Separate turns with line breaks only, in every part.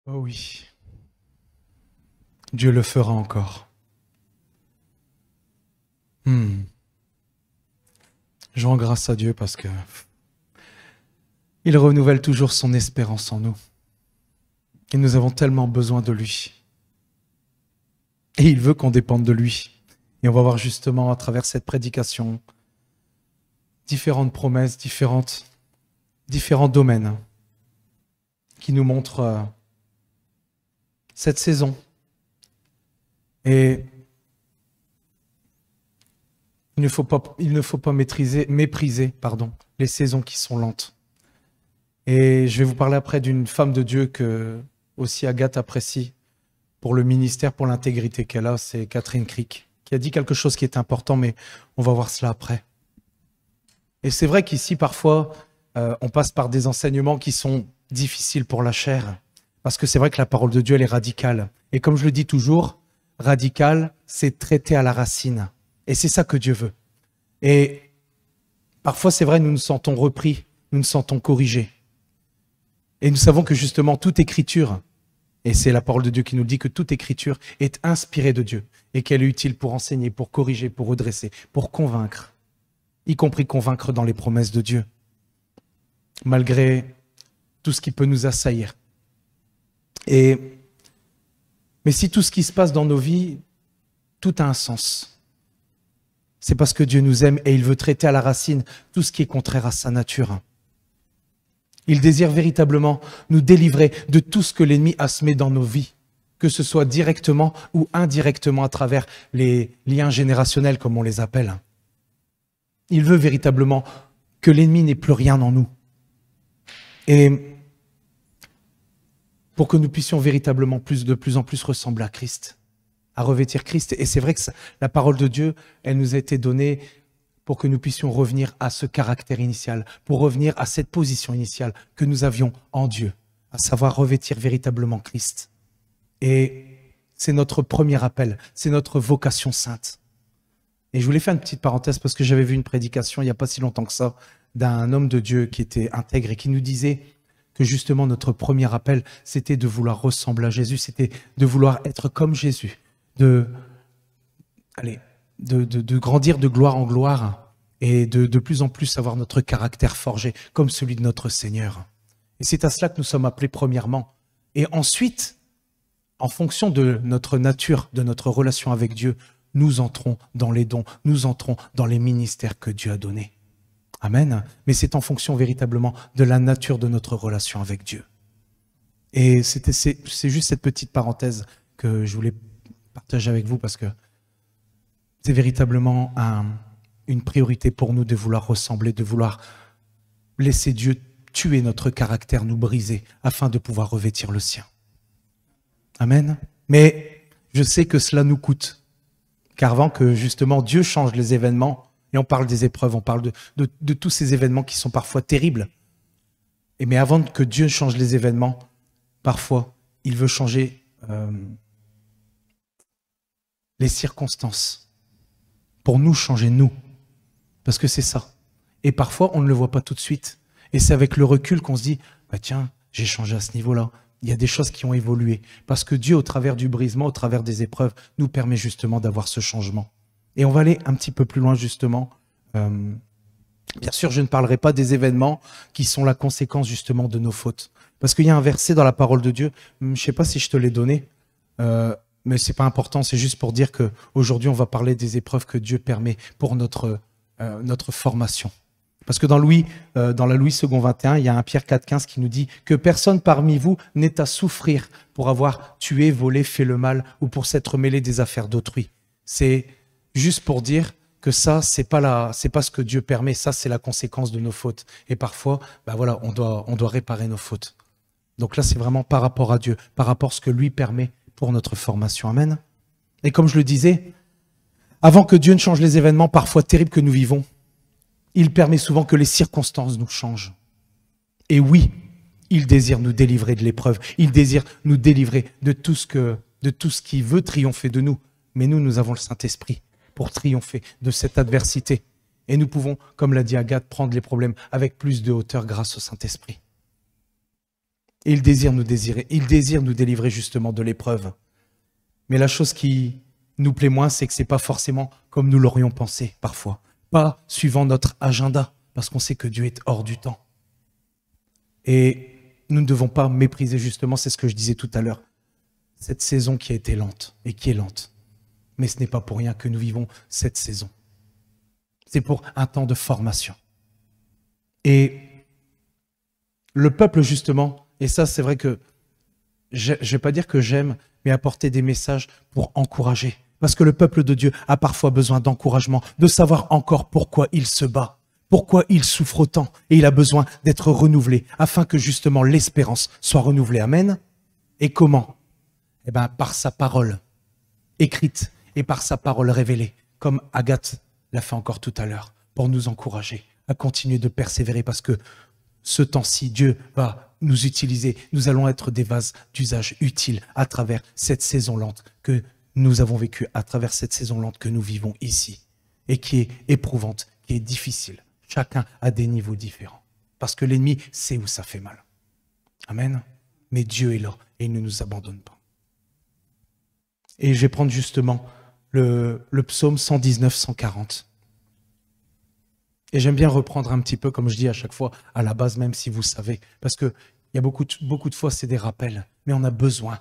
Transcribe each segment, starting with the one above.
Oh oui, Dieu le fera encore. Je rends grâce à Dieu parce que il renouvelle toujours son espérance en nous. Et nous avons tellement besoin de lui. Et il veut qu'on dépende de lui. Et on va voir justement à travers cette prédication différentes promesses, différents domaines qui nous montrent cette saison. Et il ne faut pas mépriser les saisons qui sont lentes. Et je vais vous parler après d'une femme de Dieu que aussi Agathe apprécie pour le ministère, pour l'intégrité qu'elle a, c'est Catherine Crick, qui a dit quelque chose qui est important, mais on va voir cela après. Et c'est vrai qu'ici, parfois, on passe par des enseignements qui sont difficiles pour la chair, parce que c'est vrai que la parole de Dieu, elle est radicale. Et comme je le dis toujours, radical, c'est traiter à la racine. Et c'est ça que Dieu veut. Et parfois, c'est vrai, nous nous sentons repris, nous nous sentons corrigés. Et nous savons que justement, toute écriture, et c'est la parole de Dieu qui nous dit que toute écriture est inspirée de Dieu et qu'elle est utile pour enseigner, pour corriger, pour redresser, pour convaincre, y compris convaincre dans les promesses de Dieu, malgré tout ce qui peut nous assaillir. Mais si tout ce qui se passe dans nos vies, tout a un sens. C'est parce que Dieu nous aime et il veut traiter à la racine tout ce qui est contraire à sa nature. Il désire véritablement nous délivrer de tout ce que l'ennemi a semé dans nos vies, que ce soit directement ou indirectement à travers les liens générationnels, comme on les appelle. Il veut véritablement que l'ennemi n'ait plus rien en nous. Et pour que nous puissions véritablement de plus en plus ressembler à Christ, à revêtir Christ. Et c'est vrai que la parole de Dieu, elle nous a été donnée pour que nous puissions revenir à ce caractère initial, pour revenir à cette position initiale que nous avions en Dieu, à savoir revêtir véritablement Christ. Et c'est notre premier appel, c'est notre vocation sainte. Et je voulais faire une petite parenthèse parce que j'avais vu une prédication il n'y a pas si longtemps que ça d'un homme de Dieu qui était intègre et qui nous disait que justement notre premier appel, c'était de vouloir ressembler à Jésus, c'était de vouloir être comme Jésus, de grandir de gloire en gloire et de plus en plus avoir notre caractère forgé comme celui de notre Seigneur. Et c'est à cela que nous sommes appelés premièrement. Et ensuite, en fonction de notre nature, de notre relation avec Dieu, nous entrons dans les dons, nous entrons dans les ministères que Dieu a donnés. Amen. Mais c'est en fonction véritablement de la nature de notre relation avec Dieu. Et c'est juste cette petite parenthèse que je voulais partager avec vous parce que c'est véritablement une priorité pour nous de vouloir ressembler, de vouloir laisser Dieu tuer notre caractère, nous briser, afin de pouvoir revêtir le sien. Amen. Mais je sais que cela nous coûte. Car avant que justement Dieu change les événements, et on parle des épreuves, on parle de tous ces événements qui sont parfois terribles. Mais avant que Dieu change les événements, parfois, il veut changer les circonstances pour nous changer nous. Parce que c'est ça. Et parfois, on ne le voit pas tout de suite. Et c'est avec le recul qu'on se dit, bah tiens, j'ai changé à ce niveau-là. Il y a des choses qui ont évolué. Parce que Dieu, au travers du brisement, au travers des épreuves, nous permet justement d'avoir ce changement. Et on va aller un petit peu plus loin justement. Bien sûr, je ne parlerai pas des événements qui sont la conséquence justement de nos fautes. Parce qu'il y a un verset dans la parole de Dieu, je ne sais pas si je te l'ai donné, mais c'est pas important, c'est juste pour dire qu'aujourd'hui on va parler des épreuves que Dieu permet pour notre formation. Parce que dans la Louis II 21, il y a un Pierre 4,15 qui nous dit que personne parmi vous n'est à souffrir pour avoir tué, volé, fait le mal ou pour s'être mêlé des affaires d'autrui. C'est juste pour dire que ça, c'est pas ce que Dieu permet, ça c'est la conséquence de nos fautes. Et parfois, voilà, on doit réparer nos fautes. Donc là, c'est vraiment par rapport à Dieu, par rapport à ce que lui permet pour notre formation. Amen. Et comme je le disais, avant que Dieu ne change les événements parfois terribles que nous vivons, il permet souvent que les circonstances nous changent. Et oui, il désire nous délivrer de l'épreuve. Il désire nous délivrer de tout ce qui veut triompher de nous. Mais nous avons le Saint-Esprit pour triompher de cette adversité. Et nous pouvons, comme l'a dit Agathe, prendre les problèmes avec plus de hauteur grâce au Saint-Esprit. Et il désire nous délivrer justement de l'épreuve. Mais la chose qui nous plaît moins, c'est que c'est pas forcément comme nous l'aurions pensé parfois. Pas suivant notre agenda, parce qu'on sait que Dieu est hors du temps. Et nous ne devons pas mépriser justement, c'est ce que je disais tout à l'heure, cette saison qui a été lente et qui est lente. Mais ce n'est pas pour rien que nous vivons cette saison. C'est pour un temps de formation. Et le peuple justement, et ça c'est vrai que je ne vais pas dire que j'aime, mais apporter des messages pour encourager. Parce que le peuple de Dieu a parfois besoin d'encouragement, de savoir encore pourquoi il se bat, pourquoi il souffre autant. Et il a besoin d'être renouvelé, afin que justement l'espérance soit renouvelée. Amen. Et comment? Eh bien, par sa parole écrite et par sa parole révélée, comme Agathe l'a fait encore tout à l'heure, pour nous encourager à continuer de persévérer, parce que ce temps-ci, Dieu va nous utiliser. Nous allons être des vases d'usage utile à travers cette saison lente que nous avons vécue, à travers cette saison lente que nous vivons ici, et qui est éprouvante, qui est difficile. Chacun a des niveaux différents, parce que l'ennemi sait où ça fait mal. Amen. Mais Dieu est là et il ne nous abandonne pas. Et je vais prendre justement le psaume 119-140. Et j'aime bien reprendre un petit peu, comme je dis à chaque fois, à la base, même si vous savez, parce qu'il y a beaucoup de fois, c'est des rappels, mais on a besoin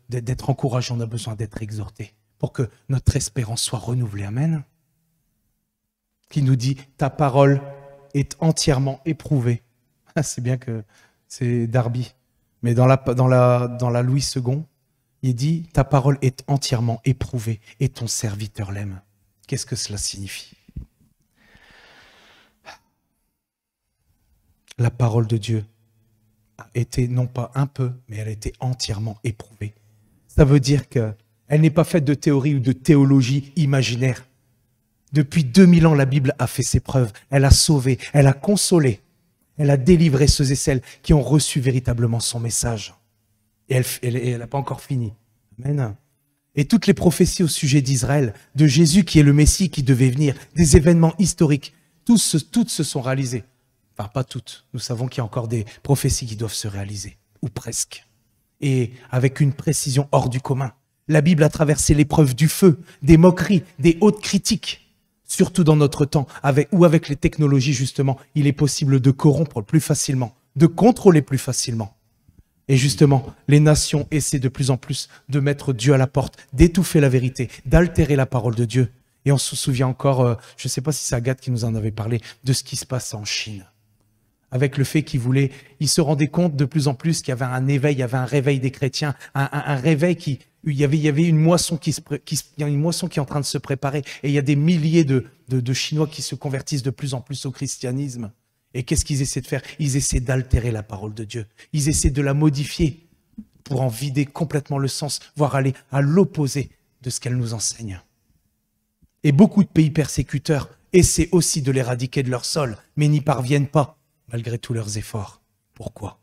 d'être encouragé, on a besoin d'être exhorté pour que notre espérance soit renouvelée. Amen. Qui nous dit, ta parole est entièrement éprouvée. C'est bien que c'est Darby, mais dans la Louis II, il dit, ta parole est entièrement éprouvée et ton serviteur l'aime. Qu'est-ce que cela signifie? La parole de Dieu a été non pas un peu, mais elle a été entièrement éprouvée. Ça veut dire qu'elle n'est pas faite de théorie ou de théologie imaginaire. Depuis 2000 ans, la Bible a fait ses preuves. Elle a sauvé, elle a consolé, elle a délivré ceux et celles qui ont reçu véritablement son message. Et elle n'a pas encore fini. Amen. Et toutes les prophéties au sujet d'Israël, de Jésus qui est le Messie qui devait venir, des événements historiques, toutes se sont réalisées. Enfin, pas toutes. Nous savons qu'il y a encore des prophéties qui doivent se réaliser, ou presque. Et avec une précision hors du commun. La Bible a traversé l'épreuve du feu, des moqueries, des hautes critiques. Surtout dans notre temps, avec les technologies justement, il est possible de corrompre plus facilement, de contrôler plus facilement. Et justement, les nations essaient de plus en plus de mettre Dieu à la porte, d'étouffer la vérité, d'altérer la parole de Dieu. Et on se souvient encore, je ne sais pas si c'est Agathe qui nous en avait parlé, de ce qui se passe en Chine. Avec le fait ils se rendaient compte de plus en plus qu'il y avait un éveil, il y avait un réveil des chrétiens, un réveil il y avait une moisson qui est en train de se préparer, et il y a des milliers de Chinois qui se convertissent de plus en plus au christianisme. Et qu'est-ce qu'ils essaient de faire? Ils essaient d'altérer la parole de Dieu. Ils essaient de la modifier pour en vider complètement le sens, voire aller à l'opposé de ce qu'elle nous enseigne. Et beaucoup de pays persécuteurs essaient aussi de l'éradiquer de leur sol, mais n'y parviennent pas, malgré tous leurs efforts. Pourquoi?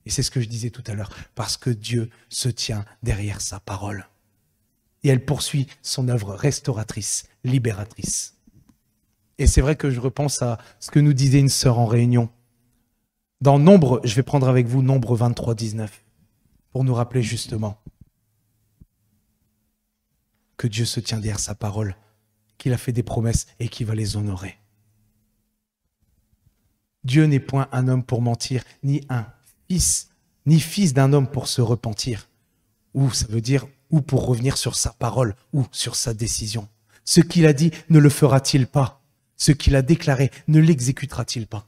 Et c'est ce que je disais tout à l'heure, parce que Dieu se tient derrière sa parole. Et elle poursuit son œuvre restauratrice, libératrice. Et c'est vrai que je repense à ce que nous disait une sœur en réunion. Dans Nombre, je vais prendre avec vous Nombre 23, 19, pour nous rappeler justement que Dieu se tient derrière sa parole, qu'il a fait des promesses et qu'il va les honorer. Dieu n'est point un homme pour mentir, ni fils d'un homme pour se repentir. Ou ça veut dire, ou pour revenir sur sa parole, ou sur sa décision. Ce qu'il a dit, ne le fera-t-il pas? Ce qu'il a déclaré, ne l'exécutera-t-il pas?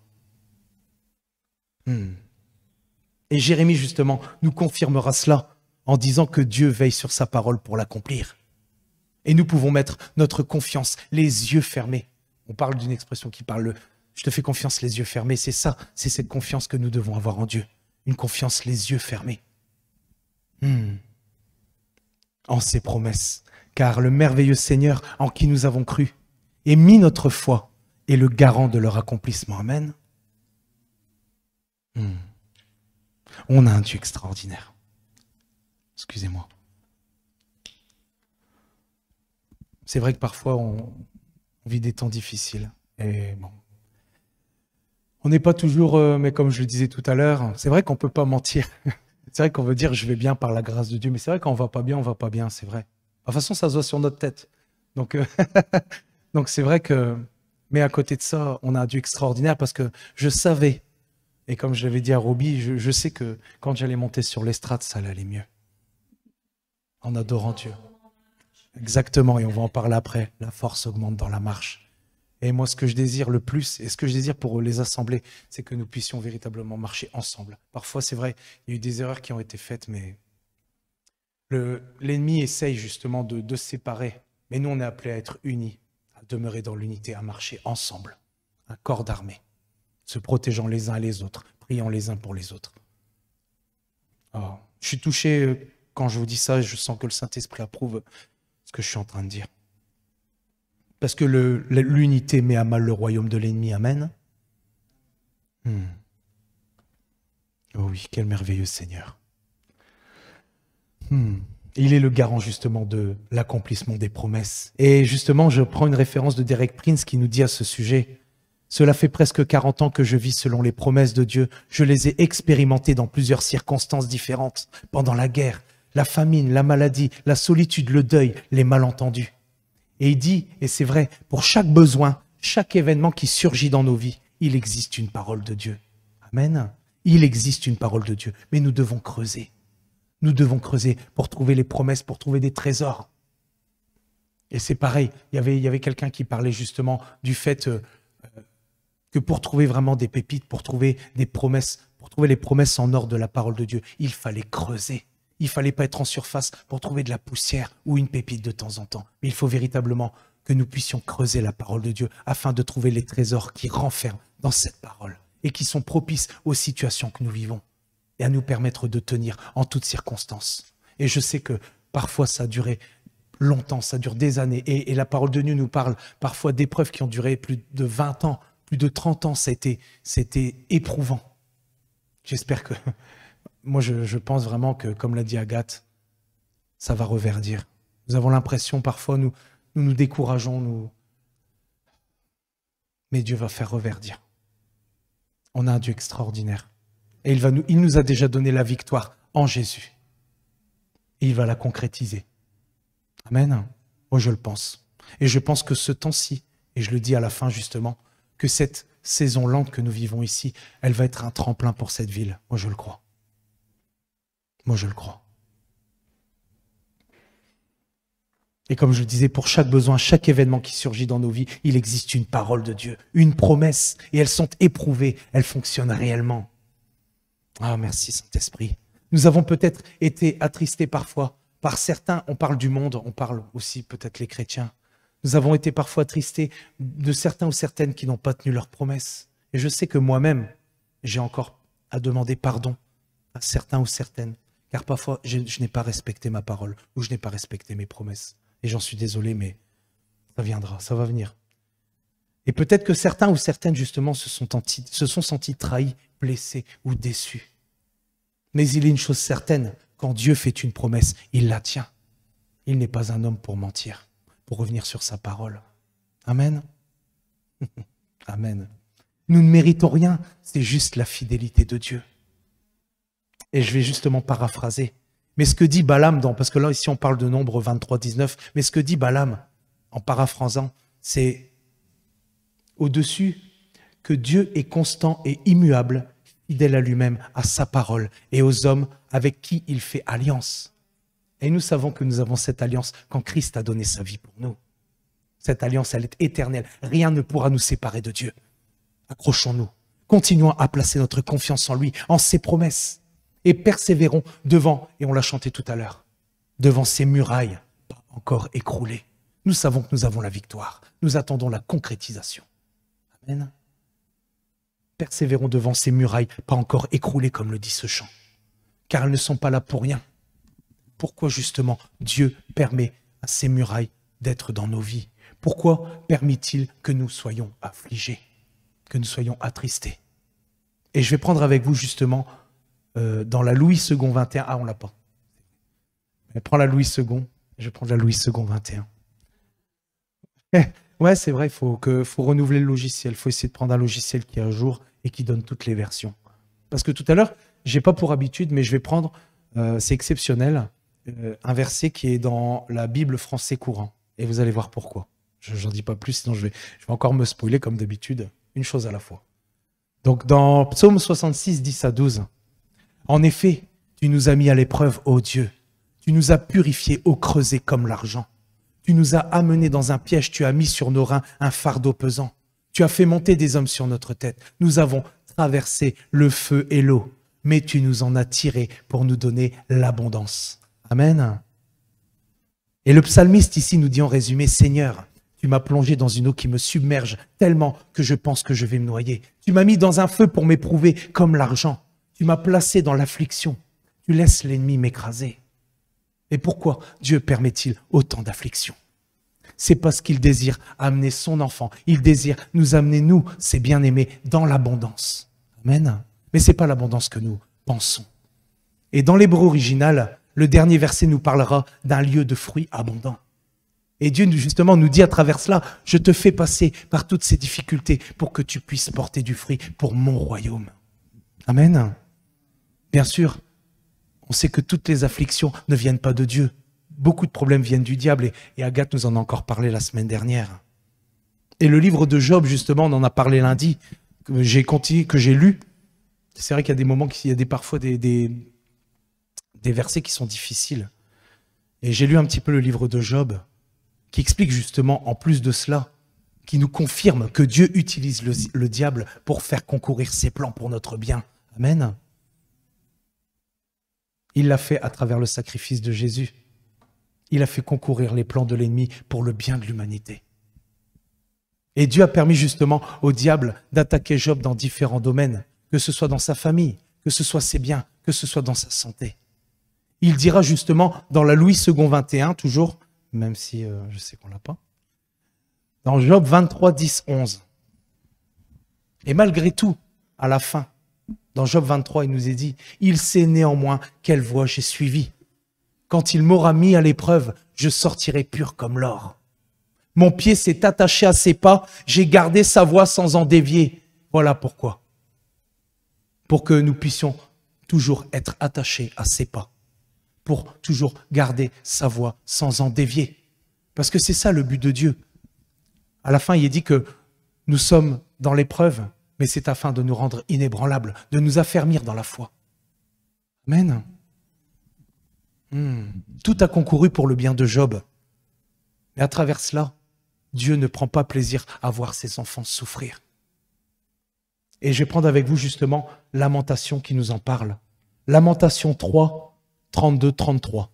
Et Jérémie, justement, nous confirmera cela en disant que Dieu veille sur sa parole pour l'accomplir. Et nous pouvons mettre notre confiance, les yeux fermés. On parle d'une expression qui parle je te fais confiance les yeux fermés. C'est ça, c'est cette confiance que nous devons avoir en Dieu. Une confiance les yeux fermés. En ses promesses. Car le merveilleux Seigneur en qui nous avons cru et mis notre foi est le garant de leur accomplissement. Amen. On a un Dieu extraordinaire. Excusez-moi. C'est vrai que parfois on vit des temps difficiles. Et bon, On n'est pas toujours, mais comme je le disais tout à l'heure, c'est vrai qu'on ne peut pas mentir. C'est vrai qu'on veut dire je vais bien par la grâce de Dieu, mais c'est vrai qu'on va pas bien, on va pas bien, c'est vrai. De toute façon, ça se voit sur notre tête. Donc, donc c'est vrai que, mais à côté de ça, on a un Dieu extraordinaire parce que je savais, et comme je l'avais dit à Roby, je sais que quand j'allais monter sur l'estrade, ça allait aller mieux. En adorant Dieu. Exactement, et on va en parler après. La force augmente dans la marche. Et moi, ce que je désire le plus, et ce que je désire pour les assemblées, c'est que nous puissions véritablement marcher ensemble. Parfois, c'est vrai, il y a eu des erreurs qui ont été faites, mais l'ennemi essaye justement de séparer. Mais nous, on est appelés à être unis, à demeurer dans l'unité, à marcher ensemble. Un corps d'armée, se protégeant les uns les autres, priant les uns pour les autres. Oh, je suis touché quand je vous dis ça, je sens que le Saint-Esprit approuve ce que je suis en train de dire. Parce que l'unité met à mal le royaume de l'ennemi. Amen. Oh oui, quel merveilleux Seigneur. Il est le garant justement de l'accomplissement des promesses. Et justement, je prends une référence de Derek Prince qui nous dit à ce sujet: cela fait presque 40 ans que je vis selon les promesses de Dieu. Je les ai expérimentées dans plusieurs circonstances différentes. Pendant la guerre, la famine, la maladie, la solitude, le deuil, les malentendus. Et il dit, et c'est vrai, pour chaque besoin, chaque événement qui surgit dans nos vies, il existe une parole de Dieu. Amen. Il existe une parole de Dieu, mais nous devons creuser. Nous devons creuser pour trouver les promesses, pour trouver des trésors. Et c'est pareil, il y avait quelqu'un qui parlait justement du fait que pour trouver vraiment des pépites, pour trouver des promesses, pour trouver les promesses en or de la parole de Dieu, il fallait creuser. Il ne fallait pas être en surface pour trouver de la poussière ou une pépite de temps en temps. Mais il faut véritablement que nous puissions creuser la parole de Dieu afin de trouver les trésors qui renferment dans cette parole et qui sont propices aux situations que nous vivons et à nous permettre de tenir en toutes circonstances. Et je sais que parfois ça a duré longtemps, ça dure des années. Et la parole de Dieu nous parle parfois d'épreuves qui ont duré plus de 20 ans, plus de 30 ans. C'était éprouvant. J'espère que... Moi, je pense vraiment que, comme l'a dit Agathe, ça va reverdir. Nous avons l'impression, parfois, nous décourageons, mais Dieu va faire reverdir. On a un Dieu extraordinaire. Et il nous a déjà donné la victoire en Jésus. Et il va la concrétiser. Amen. Moi, je le pense. Et je pense que ce temps-ci, et je le dis à la fin justement, que cette saison lente que nous vivons ici, elle va être un tremplin pour cette ville. Moi, je le crois. Moi, je le crois. Et comme je le disais, pour chaque besoin, chaque événement qui surgit dans nos vies, il existe une parole de Dieu, une promesse, et elles sont éprouvées, elles fonctionnent réellement. Ah, merci Saint-Esprit. Nous avons peut-être été attristés parfois par certains, on parle du monde, on parle aussi peut-être les chrétiens. Nous avons été parfois attristés de certains ou certaines qui n'ont pas tenu leurs promesses. Et je sais que moi-même, j'ai encore à demander pardon à certains ou certaines. Car parfois, je n'ai pas respecté ma parole ou je n'ai pas respecté mes promesses. Et j'en suis désolé, mais ça viendra, ça va venir. Et peut-être que certains ou certaines, justement, se sont sentis trahis, blessés ou déçus. Mais il est une chose certaine, quand Dieu fait une promesse, il la tient. Il n'est pas un homme pour mentir, pour revenir sur sa parole. Amen. Amen. Nous ne méritons rien, c'est juste la fidélité de Dieu. Et je vais justement paraphraser. Mais ce que dit Balaam, parce que là, ici, on parle de Nombre 23, 19, mais ce que dit Balaam, en paraphrasant, c'est au-dessus que Dieu est constant et immuable, fidèle à lui-même, à sa parole et aux hommes avec qui il fait alliance. Et nous savons que nous avons cette alliance quand Christ a donné sa vie pour nous. Cette alliance, elle est éternelle. Rien ne pourra nous séparer de Dieu. Accrochons-nous. Continuons à placer notre confiance en lui, en ses promesses. Et persévérons devant, et on l'a chanté tout à l'heure, devant ces murailles pas encore écroulées. Nous savons que nous avons la victoire. Nous attendons la concrétisation. Amen. Persévérons devant ces murailles pas encore écroulées, comme le dit ce chant. Car elles ne sont pas là pour rien. Pourquoi justement Dieu permet à ces murailles d'être dans nos vies? Pourquoi permet-il que nous soyons affligés, que nous soyons attristés? Et je vais prendre avec vous justement dans la Louis II 21. Ah, on l'a pas. Mais prends la Louis II. Je vais prendre la Louis II 21. Ouais, c'est vrai, il faut renouveler le logiciel. Il faut essayer de prendre un logiciel qui est à jour et qui donne toutes les versions. Parce que tout à l'heure, j'ai pas pour habitude, mais je vais prendre, c'est exceptionnel, un verset qui est dans la Bible français courant. Et vous allez voir pourquoi. Je n'en dis pas plus, sinon je vais encore me spoiler comme d'habitude, une chose à la fois. Donc dans Psaume 66, 10 à 12, « En effet, tu nous as mis à l'épreuve, ô Dieu. Tu nous as purifiés au creuset comme l'argent. Tu nous as amenés dans un piège, tu as mis sur nos reins un fardeau pesant. Tu as fait monter des hommes sur notre tête. Nous avons traversé le feu et l'eau, mais tu nous en as tirés pour nous donner l'abondance. » Amen. Et le psalmiste ici nous dit en résumé, « Seigneur, tu m'as plongé dans une eau qui me submerge tellement que je pense que je vais me noyer. Tu m'as mis dans un feu pour m'éprouver comme l'argent. Tu m'as placé dans l'affliction. Tu laisses l'ennemi m'écraser. » Et pourquoi Dieu permet-il autant d'afflictions? C'est parce qu'il désire amener son enfant. Il désire nous amener, nous, ses bien-aimés, dans l'abondance. Amen. Mais ce n'est pas l'abondance que nous pensons. Et dans l'hébreu original, le dernier verset nous parlera d'un lieu de fruits abondants. Et Dieu, justement, nous dit à travers cela, « Je te fais passer par toutes ces difficultés pour que tu puisses porter du fruit pour mon royaume. » Amen. Bien sûr, on sait que toutes les afflictions ne viennent pas de Dieu. Beaucoup de problèmes viennent du diable et Agathe nous en a encore parlé la semaine dernière. Et le livre de Job, justement, on en a parlé lundi, que j'ai lu. C'est vrai qu'il y a des moments, parfois des versets qui sont difficiles. Et j'ai lu un petit peu le livre de Job, qui explique justement, en plus de cela, qui nous confirme que Dieu utilise le diable pour faire concourir ses plans pour notre bien. Amen. Il l'a fait à travers le sacrifice de Jésus. Il a fait concourir les plans de l'ennemi pour le bien de l'humanité. Et Dieu a permis justement au diable d'attaquer Job dans différents domaines, que ce soit dans sa famille, que ce soit ses biens, que ce soit dans sa santé. Il dira justement dans la Louis II 21, toujours, même si je sais qu'on ne l'a pas, dans Job 23, 10, 11. Et malgré tout, à la fin, dans Job 23, il nous est dit, « Il sait néanmoins quelle voie j'ai suivie. Quand il m'aura mis à l'épreuve, je sortirai pur comme l'or. Mon pied s'est attaché à ses pas, j'ai gardé sa voie sans en dévier. » Voilà pourquoi. Pour que nous puissions toujours être attachés à ses pas. Pour toujours garder sa voie sans en dévier. Parce que c'est ça le but de Dieu. À la fin, il est dit que nous sommes dans l'épreuve, mais c'est afin de nous rendre inébranlables, de nous affermir dans la foi. Amen. Tout a concouru pour le bien de Job. Mais à travers cela, Dieu ne prend pas plaisir à voir ses enfants souffrir. Et je vais prendre avec vous justement Lamentation qui nous en parle. Lamentation 3, 32, 33.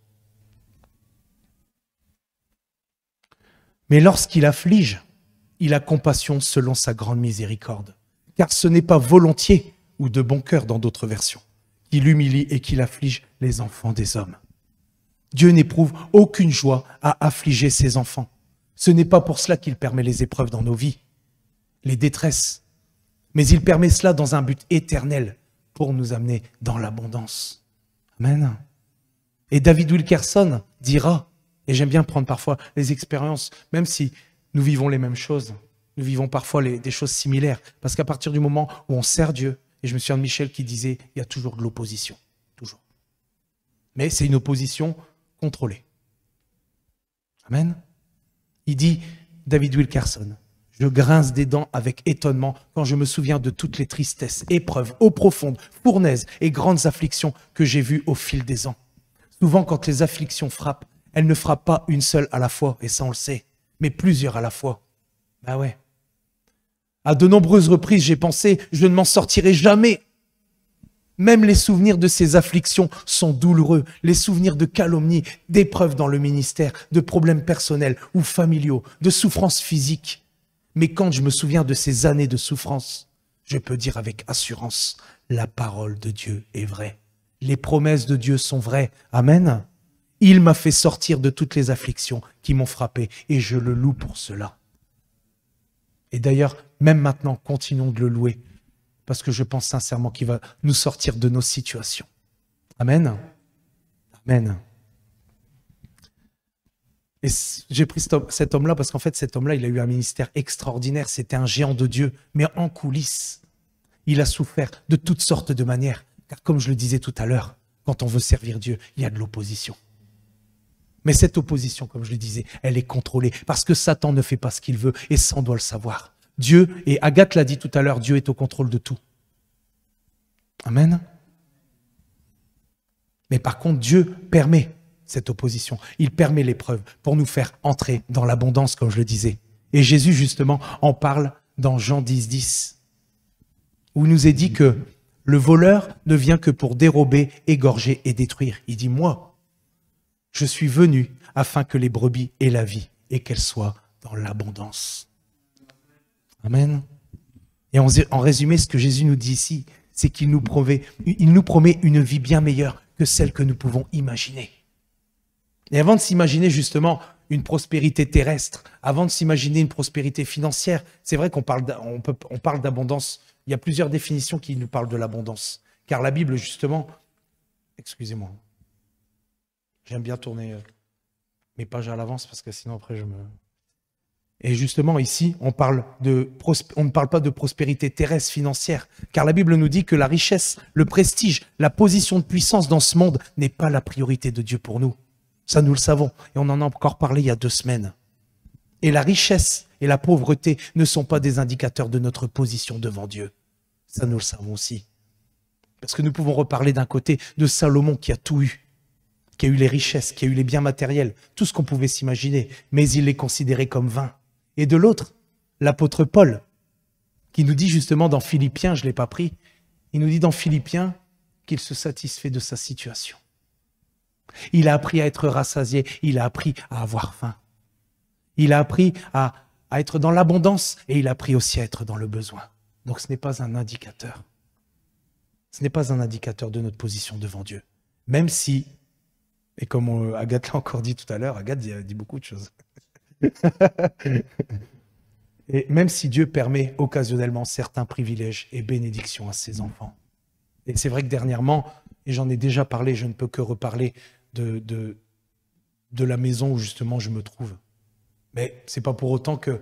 Mais lorsqu'il afflige, il a compassion selon sa grande miséricorde. Car ce n'est pas volontiers, ou de bon cœur dans d'autres versions, qu'il humilie et qu'il afflige les enfants des hommes. Dieu n'éprouve aucune joie à affliger ses enfants. Ce n'est pas pour cela qu'il permet les épreuves dans nos vies, les détresses, mais il permet cela dans un but éternel pour nous amener dans l'abondance. Amen. Et David Wilkerson dira, et j'aime bien prendre parfois les expériences, même si nous vivons les mêmes choses, nous vivons parfois des choses similaires, parce qu'à partir du moment où on sert Dieu, et je me souviens de Michel qui disait, il y a toujours de l'opposition, toujours. Mais c'est une opposition contrôlée. Amen. Il dit, David Wilkerson, « Je grince des dents avec étonnement quand je me souviens de toutes les tristesses, épreuves, eaux profondes, fournaises et grandes afflictions que j'ai vues au fil des ans. Souvent, quand les afflictions frappent, elles ne frappent pas une seule à la fois, et ça on le sait, mais plusieurs à la fois. Ben ouais. À de nombreuses reprises, j'ai pensé, je ne m'en sortirai jamais. Même les souvenirs de ces afflictions sont douloureux, les souvenirs de calomnies, d'épreuves dans le ministère, de problèmes personnels ou familiaux, de souffrances physiques. Mais quand je me souviens de ces années de souffrance, je peux dire avec assurance, la parole de Dieu est vraie. Les promesses de Dieu sont vraies. Amen. Il m'a fait sortir de toutes les afflictions qui m'ont frappé et je le loue pour cela. Et d'ailleurs, même maintenant, continuons de le louer parce que je pense sincèrement qu'il va nous sortir de nos situations. Amen. Amen. Et j'ai pris cet homme-là parce qu'en fait, cet homme-là, il a eu un ministère extraordinaire. C'était un géant de Dieu, mais en coulisses. Il a souffert de toutes sortes de manières. Car comme je le disais tout à l'heure, quand on veut servir Dieu, il y a de l'opposition. Mais cette opposition, comme je le disais, elle est contrôlée parce que Satan ne fait pas ce qu'il veut et ça, on doit le savoir. Dieu, et Agathe l'a dit tout à l'heure, Dieu est au contrôle de tout. Amen. Mais par contre, Dieu permet cette opposition. Il permet l'épreuve pour nous faire entrer dans l'abondance, comme je le disais. Et Jésus, justement, en parle dans Jean 10, 10, où il nous est dit que le voleur ne vient que pour dérober, égorger et détruire. Il dit, moi, je suis venu afin que les brebis aient la vie et qu'elles soient dans l'abondance. Amen. Et en résumé, ce que Jésus nous dit ici, c'est qu'il nous promet une vie bien meilleure que celle que nous pouvons imaginer. Et avant de s'imaginer justement une prospérité terrestre, avant de s'imaginer une prospérité financière, c'est vrai qu'on parle d'abondance. Il y a plusieurs définitions qui nous parlent de l'abondance. Car la Bible, justement, excusez-moi, j'aime bien tourner mes pages à l'avance parce que sinon après je me... Et justement ici, on ne parle pas de prospérité terrestre financière, car la Bible nous dit que la richesse, le prestige, la position de puissance dans ce monde n'est pas la priorité de Dieu pour nous. Ça, nous le savons, et on en a encore parlé il y a 2 semaines. Et la richesse et la pauvreté ne sont pas des indicateurs de notre position devant Dieu. Ça, nous le savons aussi. Parce que nous pouvons reparler d'un côté de Salomon qui a tout eu, qui a eu les richesses, qui a eu les biens matériels, tout ce qu'on pouvait s'imaginer, mais il les considérait comme vains. Et de l'autre, l'apôtre Paul, qui nous dit justement dans Philippiens, je ne l'ai pas pris, il nous dit dans Philippiens qu'il se satisfait de sa situation. Il a appris à être rassasié, il a appris à avoir faim. Il a appris à être dans l'abondance et il a appris aussi à être dans le besoin. Donc ce n'est pas un indicateur. Ce n'est pas un indicateur de notre position devant Dieu. Même si, et comme Agathe l'a encore dit tout à l'heure, Agathe dit beaucoup de choses. Et même si Dieu permet occasionnellement certains privilèges et bénédictions à ses enfants. Et c'est vrai que dernièrement, et j'en ai déjà parlé, je ne peux que reparler de la maison où justement je me trouve. Mais c'est pas pour autant que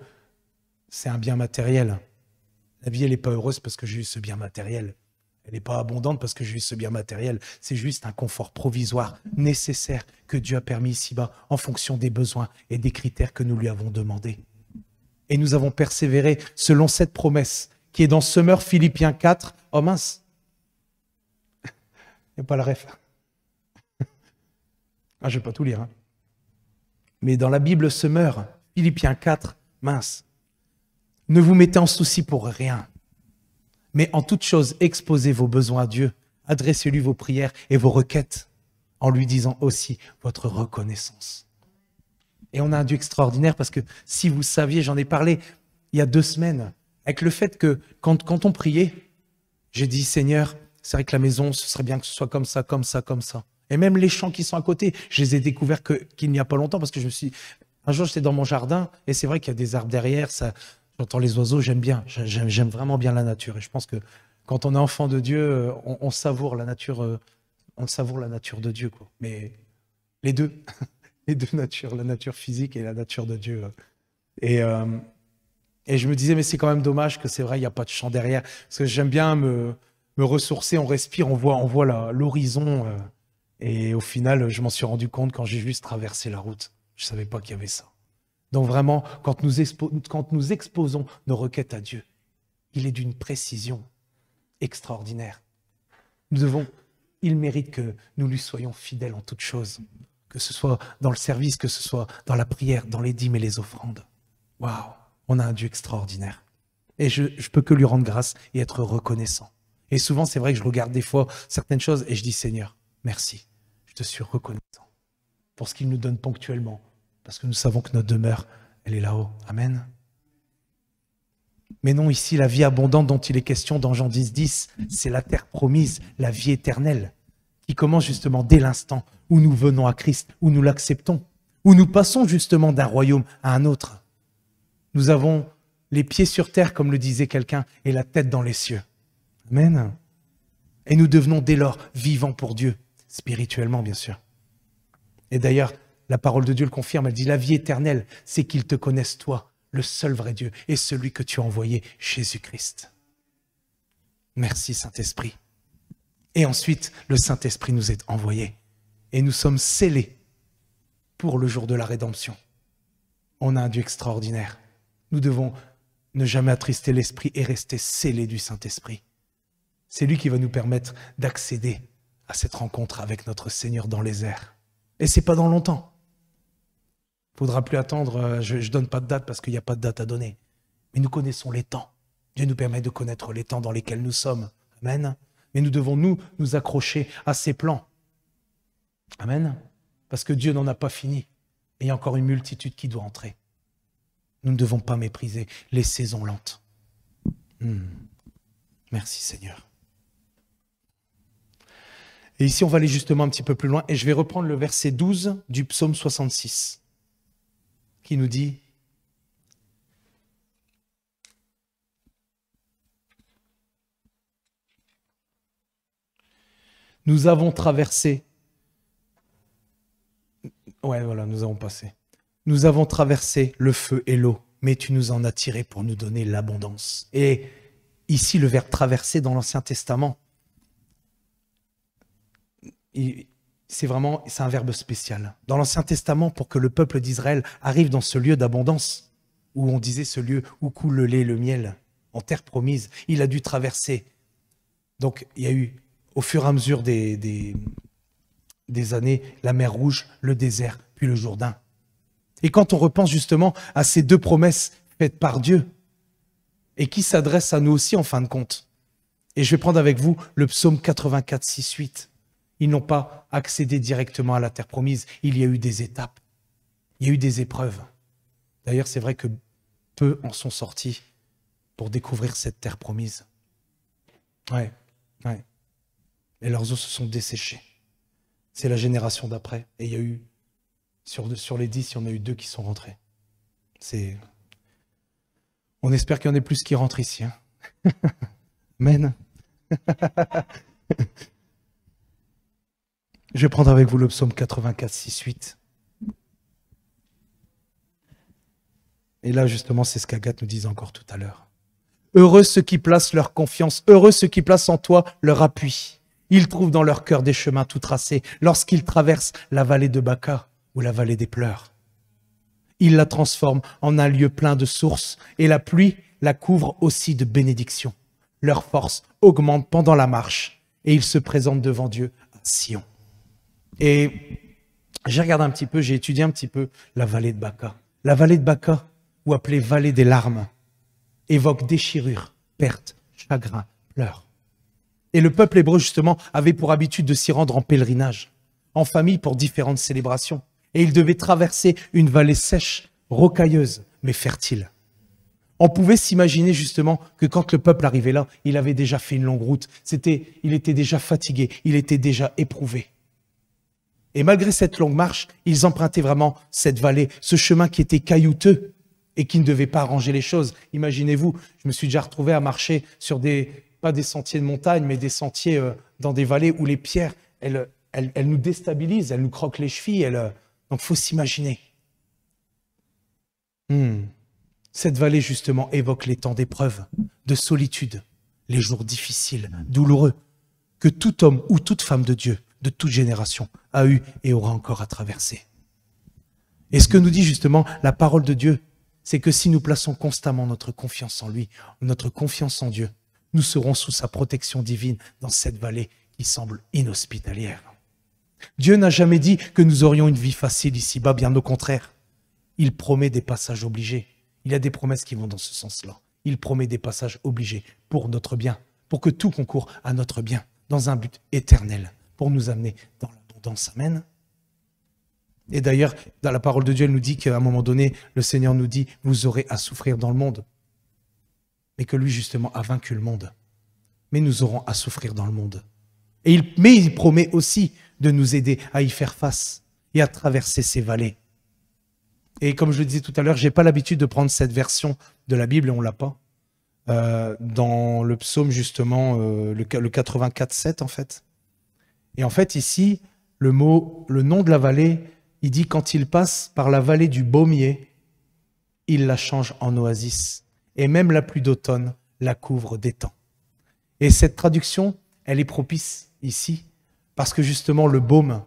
c'est un bien matériel. La vie, elle n'est pas heureuse parce que j'ai eu ce bien matériel. Elle n'est pas abondante parce que j'ai eu ce bien matériel. C'est juste un confort provisoire nécessaire que Dieu a permis ici-bas en fonction des besoins et des critères que nous lui avons demandés. Et nous avons persévéré selon cette promesse qui est dans Semeur Philippiens 4. Oh mince, il n'y a pas la ref. Je ne vais pas tout lire. Mais dans la Bible Semeur, Philippiens 4, mince. Ne vous mettez en souci pour rien. Mais en toute chose, exposez vos besoins à Dieu. Adressez-lui vos prières et vos requêtes en lui disant aussi votre reconnaissance. Et on a un Dieu extraordinaire parce que si vous saviez, j'en ai parlé il y a 2 semaines, avec le fait que quand on priait, j'ai dit Seigneur, c'est vrai que la maison, ce serait bien que ce soit comme ça, comme ça, comme ça. Et même les champs qui sont à côté, je les ai découverts qu'il n'y a pas longtemps parce que un jour j'étais dans mon jardin et c'est vrai qu'il y a des arbres derrière, j'entends les oiseaux, j'aime vraiment bien la nature. Et je pense que quand on est enfant de Dieu, on savoure la nature, on savoure la nature de Dieu, quoi. Mais les deux, les deux natures, la nature physique et la nature de Dieu. Et je me disais, mais c'est quand même dommage que c'est vrai, il n'y a pas de champ derrière. Parce que j'aime bien me ressourcer, on respire, on voit l'horizon. Et au final, je m'en suis rendu compte quand j'ai juste traversé la route. Je ne savais pas qu'il y avait ça. Donc vraiment, quand nous exposons nos requêtes à Dieu, il est d'une précision extraordinaire. Il mérite que nous lui soyons fidèles en toutes choses, que ce soit dans le service, que ce soit dans la prière, dans les dîmes et les offrandes. Waouh, on a un Dieu extraordinaire. Et je peux que lui rendre grâce et être reconnaissant. Et souvent, c'est vrai que je regarde des fois certaines choses et je dis Seigneur, merci, je te suis reconnaissant pour ce qu'il nous donne ponctuellement. Parce que nous savons que notre demeure, elle est là-haut. Amen. Mais non, ici, la vie abondante dont il est question dans Jean 10, 10, c'est la terre promise, la vie éternelle, qui commence justement dès l'instant où nous venons à Christ, où nous l'acceptons, où nous passons justement d'un royaume à un autre. Nous avons les pieds sur terre, comme le disait quelqu'un, et la tête dans les cieux. Amen. Et nous devenons dès lors vivants pour Dieu, spirituellement bien sûr. Et d'ailleurs, la parole de Dieu le confirme, elle dit la vie éternelle, c'est qu'ils te connaissent toi, le seul vrai Dieu, et celui que tu as envoyé, Jésus-Christ. Merci Saint-Esprit. Et ensuite, le Saint-Esprit nous est envoyé. Et nous sommes scellés pour le jour de la rédemption. On a un Dieu extraordinaire. Nous devons ne jamais attrister l'Esprit et rester scellés du Saint-Esprit. C'est lui qui va nous permettre d'accéder à cette rencontre avec notre Seigneur dans les airs. Et c'est pas dans longtemps. Il ne faudra plus attendre, je ne donne pas de date parce qu'il n'y a pas de date à donner. Mais nous connaissons les temps. Dieu nous permet de connaître les temps dans lesquels nous sommes. Amen. Mais nous devons nous accrocher à ses plans. Amen. Parce que Dieu n'en a pas fini. Et il y a encore une multitude qui doit entrer. Nous ne devons pas mépriser les saisons lentes. Merci Seigneur. Et ici, on va aller justement un petit peu plus loin. Et je vais reprendre le verset 12 du psaume 66, qui nous dit « Nous avons traversé... » Ouais, voilà, nous avons passé. « Nous avons traversé le feu et l'eau, mais tu nous en as tirés pour nous donner l'abondance. » Et ici, le verbe « traverser » dans l'Ancien Testament, c'est un verbe spécial. Dans l'Ancien Testament, pour que le peuple d'Israël arrive dans ce lieu d'abondance, où on disait ce lieu où coule le lait et le miel, en terre promise, il a dû traverser. Donc il y a eu, au fur et à mesure des années, la mer Rouge, le désert, puis le Jourdain. Et quand on repense justement à ces deux promesses faites par Dieu, et qui s'adressent à nous aussi en fin de compte, et je vais prendre avec vous le psaume 84, 6, 8. Ils n'ont pas accédé directement à la terre promise. Il y a eu des étapes. Il y a eu des épreuves. D'ailleurs, c'est vrai que peu en sont sortis pour découvrir cette terre promise. Ouais. Et leurs os se sont desséchés. C'est la génération d'après. Et il y a eu, sur les 10, il y en a eu 2 qui sont rentrés. On espère qu'il y en ait plus qui rentrent ici. Hein. Amen. Je vais prendre avec vous le psaume 84, 6, 8. Et là, justement, c'est ce qu'Agathe nous disait encore tout à l'heure. Heureux ceux qui placent leur confiance, heureux ceux qui placent en toi leur appui. Ils trouvent dans leur cœur des chemins tout tracés lorsqu'ils traversent la vallée de Baca ou la vallée des pleurs. Ils la transforment en un lieu plein de sources et la pluie la couvre aussi de bénédictions. Leur force augmente pendant la marche et ils se présentent devant Dieu à Sion. Et j'ai regardé un petit peu, j'ai étudié un petit peu la vallée de Baca. La vallée de Baca, ou appelée vallée des larmes, évoque déchirure, perte, chagrin, pleurs. Et le peuple hébreu, justement, avait pour habitude de s'y rendre en pèlerinage, en famille pour différentes célébrations. Et il devait traverser une vallée sèche, rocailleuse, mais fertile. On pouvait s'imaginer justement que quand le peuple arrivait là, il avait déjà fait une longue route. Il était déjà fatigué, il était déjà éprouvé. Et malgré cette longue marche, ils empruntaient vraiment cette vallée, ce chemin qui était caillouteux et qui ne devait pas arranger les choses. Imaginez-vous, je me suis déjà retrouvé à marcher sur pas des sentiers de montagne, mais des sentiers dans des vallées où les pierres, elles nous déstabilisent, elles nous croquent les chevilles. Donc il faut s'imaginer. Cette vallée, justement, évoque les temps d'épreuve, de solitude, les jours difficiles, douloureux, que tout homme ou toute femme de Dieu, de toute génération, a eu et aura encore à traverser. Et ce que nous dit justement la parole de Dieu, c'est que si nous plaçons constamment notre confiance en lui, notre confiance en Dieu, nous serons sous sa protection divine dans cette vallée qui semble inhospitalière. Dieu n'a jamais dit que nous aurions une vie facile ici-bas, bien au contraire. Il promet des passages obligés. Il y a des promesses qui vont dans ce sens-là. Il promet des passages obligés pour notre bien, pour que tout concourt à notre bien, dans un but éternel, pour nous amener dans l'abondance. Amen. Et d'ailleurs, dans la parole de Dieu, elle nous dit qu'à un moment donné, le Seigneur nous dit « Vous aurez à souffrir dans le monde ». Mais que lui, justement, a vaincu le monde. Mais nous aurons à souffrir dans le monde. Mais il promet aussi de nous aider à y faire face et à traverser ces vallées. Et comme je le disais tout à l'heure, je n'ai pas l'habitude de prendre cette version de la Bible, et on ne l'a pas, dans le psaume, justement, le 84,7 en fait. Et en fait, ici, le nom de la vallée, il dit quand il passe par la vallée du Baumier, il la change en oasis. Et même la pluie d'automne la couvre d'étangs. Et cette traduction, elle est propice ici, parce que justement le baume,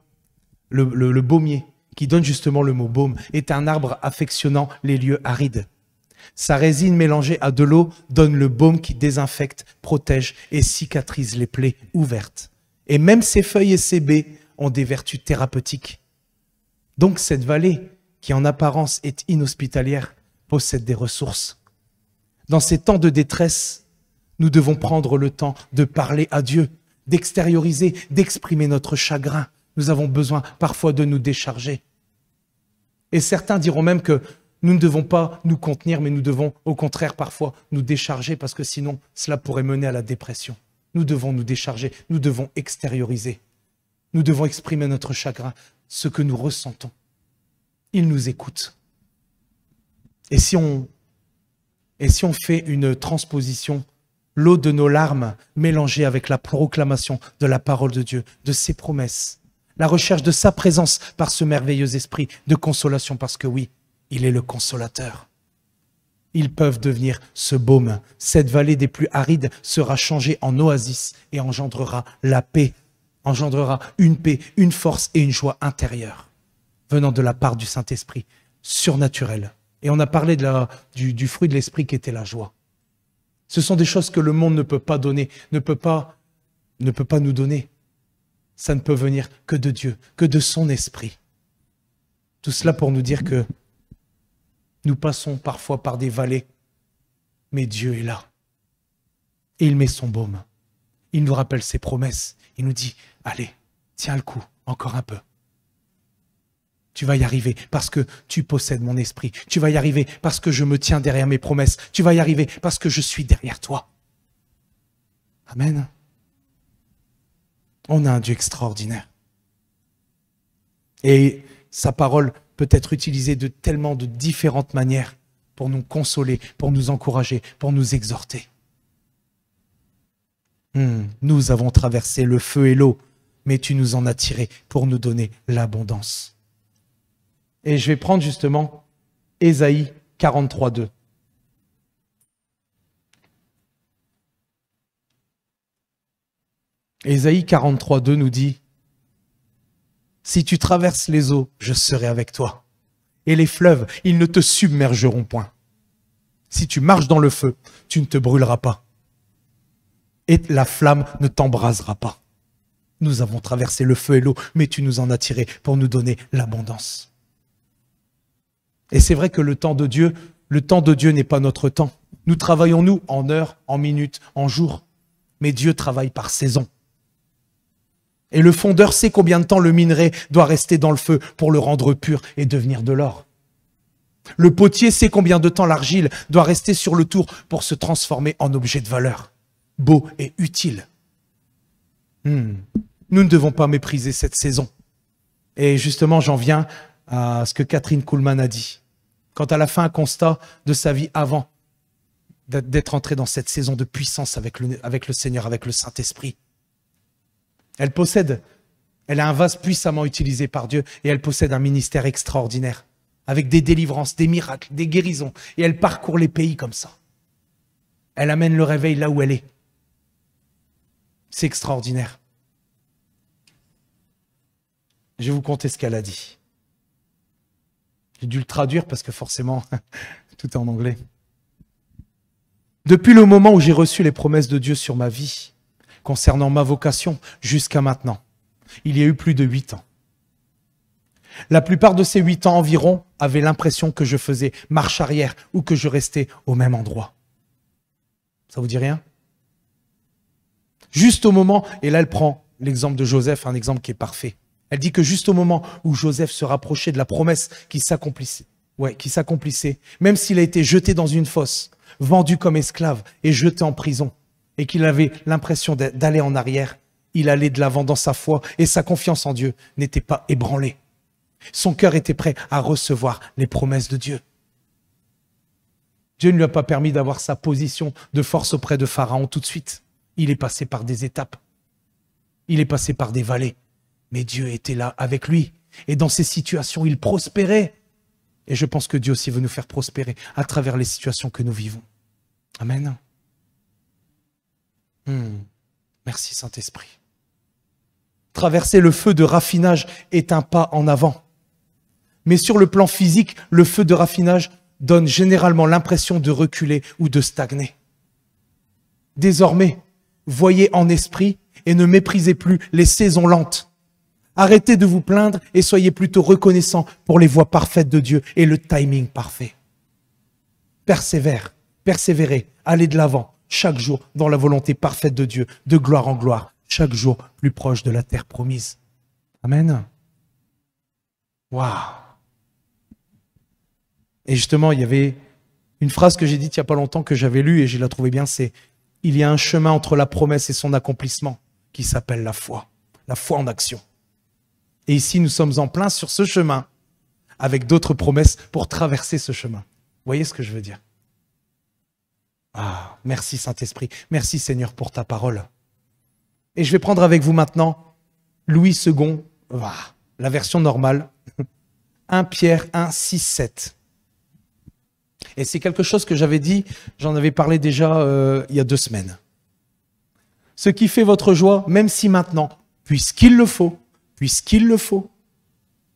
le baumier, qui donne justement le mot baume, est un arbre affectionnant les lieux arides. Sa résine mélangée à de l'eau donne le baume qui désinfecte, protège et cicatrise les plaies ouvertes. Et même ses feuilles et ses baies ont des vertus thérapeutiques. Donc cette vallée, qui en apparence est inhospitalière, possède des ressources. Dans ces temps de détresse, nous devons prendre le temps de parler à Dieu, d'extérioriser, d'exprimer notre chagrin. Nous avons besoin parfois de nous décharger. Et certains diront même que nous ne devons pas nous contenir, mais nous devons au contraire parfois nous décharger parce que sinon cela pourrait mener à la dépression. Nous devons nous décharger, nous devons extérioriser. Nous devons exprimer notre chagrin, ce que nous ressentons. Il nous écoute. Et si on fait une transposition, l'eau de nos larmes mélangée avec la proclamation de la parole de Dieu, de ses promesses, la recherche de sa présence par ce merveilleux esprit de consolation, parce que oui, il est le consolateur. Ils peuvent devenir ce baume. Cette vallée des plus arides sera changée en oasis et engendrera la paix, engendrera une paix, une force et une joie intérieure venant de la part du Saint-Esprit, surnaturelle. Et on a parlé du fruit de l'esprit qui était la joie. Ce sont des choses que le monde ne peut pas donner, ne peut pas nous donner. Ça ne peut venir que de Dieu, que de son esprit. Tout cela pour nous dire que nous passons parfois par des vallées, mais Dieu est là. Et il met son baume. Il nous rappelle ses promesses. Il nous dit, allez, tiens le coup, encore un peu. Tu vas y arriver parce que tu possèdes mon esprit. Tu vas y arriver parce que je me tiens derrière mes promesses. Tu vas y arriver parce que je suis derrière toi. Amen. On a un Dieu extraordinaire. Et sa parole peut être utilisée de tellement de différentes manières pour nous consoler, pour nous encourager, pour nous exhorter. Nous avons traversé le feu et l'eau, mais tu nous en as tirés pour nous donner l'abondance. Et je vais prendre justement Ésaïe 43, 2. Ésaïe 43, 2 nous dit « Si tu traverses les eaux, je serai avec toi. Et les fleuves, ils ne te submergeront point. Si tu marches dans le feu, tu ne te brûleras pas. Et la flamme ne t'embrasera pas. Nous avons traversé le feu et l'eau, mais tu nous en as tirés pour nous donner l'abondance. » Et c'est vrai que le temps de Dieu n'est pas notre temps. Nous travaillons, nous, en heures, en minutes, en jours. Mais Dieu travaille par saison. Et le fondeur sait combien de temps le minerai doit rester dans le feu pour le rendre pur et devenir de l'or. Le potier sait combien de temps l'argile doit rester sur le tour pour se transformer en objet de valeur, beau et utile. Nous ne devons pas mépriser cette saison. Et justement, j'en viens à ce que Catherine Kuhlman a dit. Quand elle a fait un constat de sa vie avant d'être entrée dans cette saison de puissance avec le Seigneur, avec le Saint-Esprit. Elle a un vase puissamment utilisé par Dieu et elle possède un ministère extraordinaire, avec des délivrances, des miracles, des guérisons. Et elle parcourt les pays comme ça. Elle amène le réveil là où elle est. C'est extraordinaire. Je vais vous conter ce qu'elle a dit. J'ai dû le traduire parce que forcément, tout est en anglais. Depuis le moment où j'ai reçu les promesses de Dieu sur ma vie, concernant ma vocation, jusqu'à maintenant, il y a eu plus de 8 ans. La plupart de ces 8 ans environ avaient l'impression que je faisais marche arrière ou que je restais au même endroit. Ça vous dit rien? Juste au moment, et là elle prend l'exemple de Joseph, un exemple qui est parfait. Elle dit que juste au moment où Joseph se rapprochait de la promesse qui s'accomplissait, même s'il a été jeté dans une fosse, vendu comme esclave et jeté en prison, et qu'il avait l'impression d'aller en arrière, il allait de l'avant dans sa foi et sa confiance en Dieu n'était pas ébranlée. Son cœur était prêt à recevoir les promesses de Dieu. Dieu ne lui a pas permis d'avoir sa position de force auprès de Pharaon tout de suite. Il est passé par des étapes. Il est passé par des vallées. Mais Dieu était là avec lui. Et dans ces situations, il prospérait. Et je pense que Dieu aussi veut nous faire prospérer à travers les situations que nous vivons. Amen. Merci Saint-Esprit. Traverser le feu de raffinage est un pas en avant. Mais sur le plan physique, le feu de raffinage donne généralement l'impression de reculer ou de stagner. Désormais, voyez en esprit et ne méprisez plus les saisons lentes. Arrêtez de vous plaindre et soyez plutôt reconnaissants pour les voies parfaites de Dieu et le timing parfait. Persévérez, allez de l'avant, chaque jour dans la volonté parfaite de Dieu, de gloire en gloire, chaque jour plus proche de la terre promise. Amen. Waouh. Et justement, il y avait une phrase que j'ai dite il n'y a pas longtemps que j'avais lue et je la trouvais bien, c'est « Il y a un chemin entre la promesse et son accomplissement qui s'appelle la foi en action. » Et ici, nous sommes en plein sur ce chemin avec d'autres promesses pour traverser ce chemin. Vous voyez ce que je veux dire? Ah, merci Saint-Esprit, merci Seigneur pour ta parole. Et je vais prendre avec vous maintenant Louis II, la version normale, 1 Pierre 1, 6, 7. Et c'est quelque chose que j'avais dit, j'en avais parlé déjà il y a 2 semaines. Ce qui fait votre joie, même si maintenant, puisqu'il le faut,